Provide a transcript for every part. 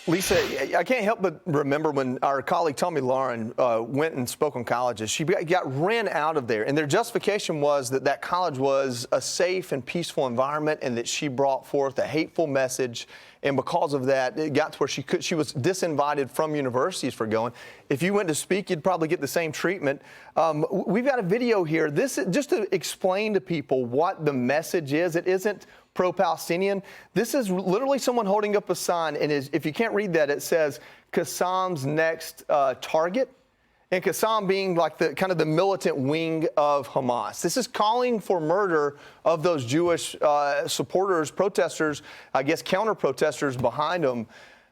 Lisa, I can't help but remember when our colleague Tommy Lauren went and spoke on colleges. She got ran out of there, and their justification was that that college was a safe and peaceful environment, and that she brought forth a hateful message. And because of that, it got to where she was disinvited from universities for going. If you went to speak, you'd probably get the same treatment. We've got a video here. This is just to explain to people what the message is. It isn't pro-Palestinian. This is literally someone holding up a sign, and if you can't read that, it says Qassam's next target. And Qassam being like the kind of the militant wing of Hamas. This is calling for murder of those Jewish supporters, protesters, I guess counter-protesters behind them.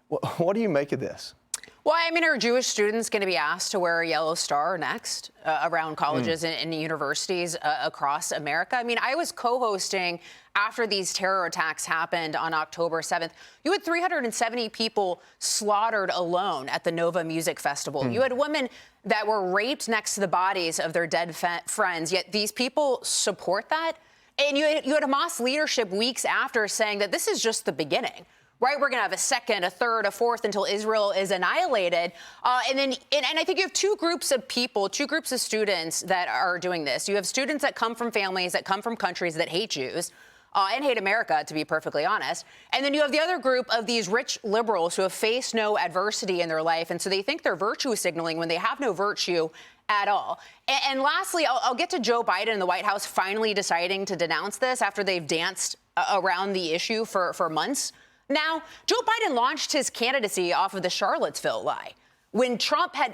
What do you make of this? Well, I mean, are Jewish students going to be asked to wear a yellow star next around colleges and universities across America? I mean, I was co-hosting after these terror attacks happened on October 7th. You had 370 people slaughtered alone at the Nova Music Festival. You had women that were raped next to the bodies of their dead friends, yet these people support that? And you had Hamas leadership weeks after saying that this is just the beginning. Right, we're going to have a second, a third, a fourth until Israel is annihilated. And I think you have two groups of people, two groups of students that are doing this. You have students that come from families that come from countries that hate Jews and hate America, to be perfectly honest. And then you have the other group of these rich liberals who have faced no adversity in their life. And so they think they're virtue signaling when they have no virtue at all. And lastly, I'll get to Joe Biden and the White House finally deciding to denounce this after they've danced around the issue for months. Now, Joe Biden launched his candidacy off of the Charlottesville lie, when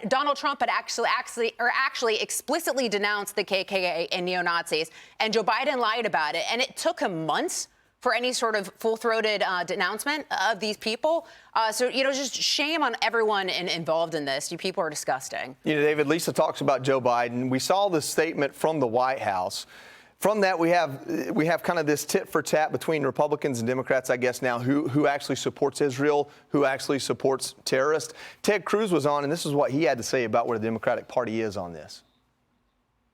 Donald Trump had actually explicitly denounced the KKK and neo-Nazis, and Joe Biden lied about it, and it took him months for any sort of full-throated denouncement of these people. So, just shame on everyone involved in this. You people are disgusting. David, Lisa talks about Joe Biden. We saw this statement from the White House. From that, we have kind of this tit for tat between Republicans and Democrats, I guess, now, who actually supports Israel, who actually supports terrorists. Ted Cruz was on, and this is what he had to say about where the Democratic Party is on this.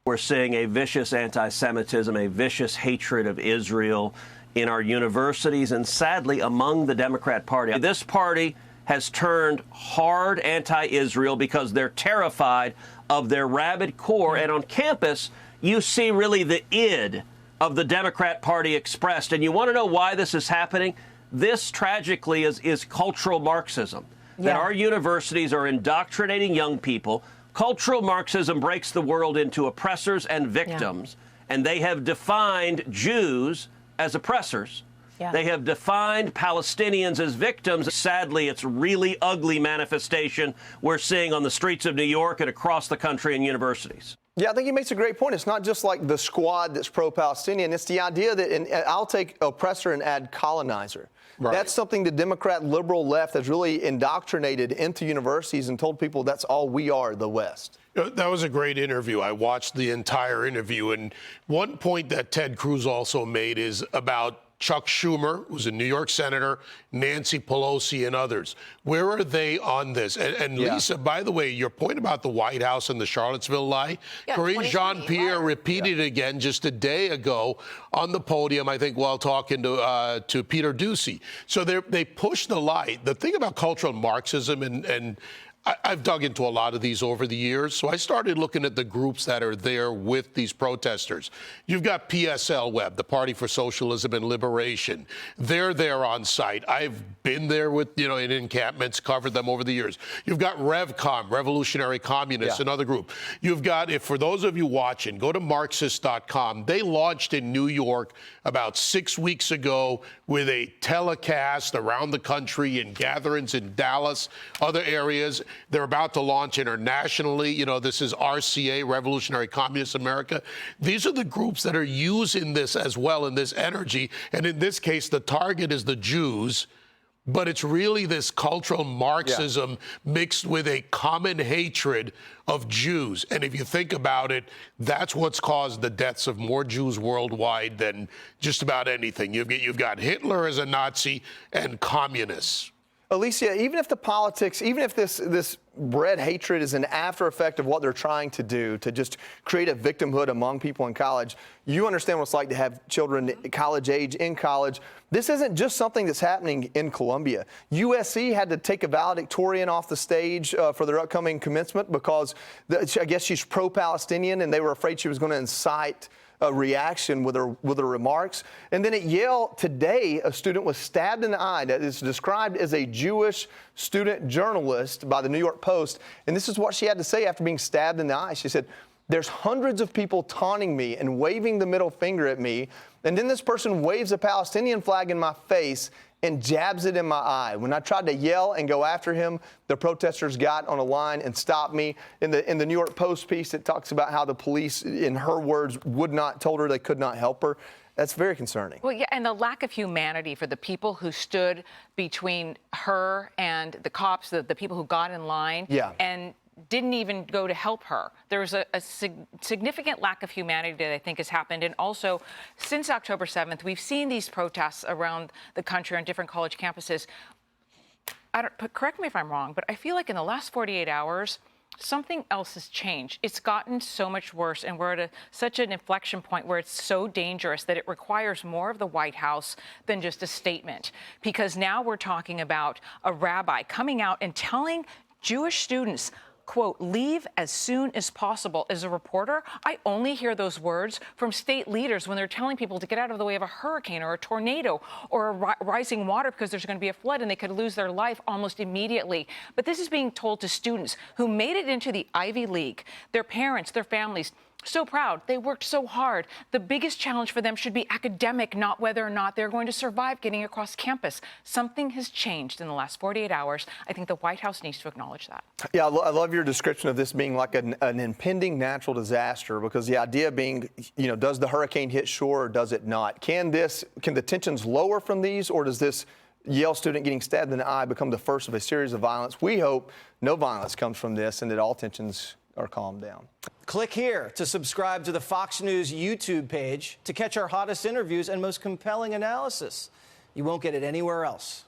We're seeing a vicious anti-Semitism, a vicious hatred of Israel in our universities and, sadly, among the Democrat Party. This party has turned hard anti-Israel because they're terrified of their rabid core. And on campus, you see really the id of the Democrat Party expressed. And you want to know why this is happening? This, tragically, is cultural Marxism. Yeah. That our universities are indoctrinating young people. Cultural Marxism breaks the world into oppressors and victims. Yeah. And they have defined Jews as oppressors. Yeah. They have defined Palestinians as victims. Sadly, it's a really ugly manifestation we're seeing on the streets of New York and across the country in universities. Yeah, I think he makes a great point. It's not just like the squad that's pro-Palestinian. It's the idea that, and I'll take oppressor and add colonizer. Right. That's something the Democrat liberal left has really indoctrinated into universities and told people that's all we are, the West. That was a great interview. I watched the entire interview. And one point that Ted Cruz also made is about Chuck Schumer, who's a New York senator, Nancy Pelosi, and others. Where are they on this? And Lisa, by the way, your point about the White House and the Charlottesville lie, Karine Jean-Pierre repeated it again just a day ago on the podium, I think, while talking to Peter Doocy. So they push the lie. The thing about cultural Marxism, and I've dug into a lot of these over the years, so I started looking at the groups that are there with these protesters. You've got PSL Web, the Party for Socialism and Liberation. They're there on site. I've been there with, in encampments, covered them over the years. You've got RevCom, Revolutionary Communists, another group. You've got, for those of you watching, go to Marxist.com. They launched in New York about 6 weeks ago with a telecast around the country in gatherings in Dallas, other areas. They're about to launch internationally. This is RCA, Revolutionary Communist America. These are the groups that are using this as well in this energy. And in this case, the target is the Jews. But it's really this cultural Marxism mixed with a common hatred of Jews. And if you think about it, that's what's caused the deaths of more Jews worldwide than just about anything. You've got Hitler as a Nazi and communists. Alicia, even if the politics, even if this bred hatred is an after effect of what they're trying to do, to just create a victimhood among people in college, you understand what it's like to have children college age in college. This isn't just something that's happening in Columbia. USC had to take a valedictorian off the stage for their upcoming commencement because I guess she's pro-Palestinian and they were afraid she was going to incite a reaction with her remarks. And then at Yale today, a student was stabbed in the eye that is described as a Jewish student journalist by the New York Post. And this is what she had to say after being stabbed in the eye. She said, "There's hundreds of people taunting me and waving the middle finger at me. And then this person waves a Palestinian flag in my face and jabs it in my eye. When I tried to yell and go after him, the protesters got on a line and stopped me." In the New York Post piece, it talks about how the police, in her words, told her they could not help her. That's very concerning. Well, yeah, and the lack of humanity for the people who stood between her and the cops, the people who got in line, and didn't even go to help her. There's a significant lack of humanity that I think has happened. And also, since October 7th, we've seen these protests around the country on different college campuses. Correct me if I'm wrong, but I feel like in the last 48 hours, something else has changed. It's gotten so much worse, and we're at such an inflection point where it's so dangerous that it requires more of the White House than just a statement. Because now we're talking about a rabbi coming out and telling Jewish students, quote, "leave as soon as possible." As a reporter, I only hear those words from state leaders when they're telling people to get out of the way of a hurricane or a tornado or a rising water because there's going to be a flood and they could lose their life almost immediately. But this is being told to students who made it into the Ivy League, their parents, their families. So proud. They worked so hard. The biggest challenge for them should be academic, not whether or not they're going to survive getting across campus. Something has changed in the last 48 hours. I think the White House needs to acknowledge that. Yeah, I love your description of this being like an impending natural disaster, because the idea being, does the hurricane hit shore or does it not? Can the tensions lower from these, or does this Yale student getting stabbed in the eye become the first of a series of violence? We hope no violence comes from this and that all tensions are calmed down. Click here to subscribe to the Fox News YouTube page to catch our hottest interviews and most compelling analysis. You won't get it anywhere else.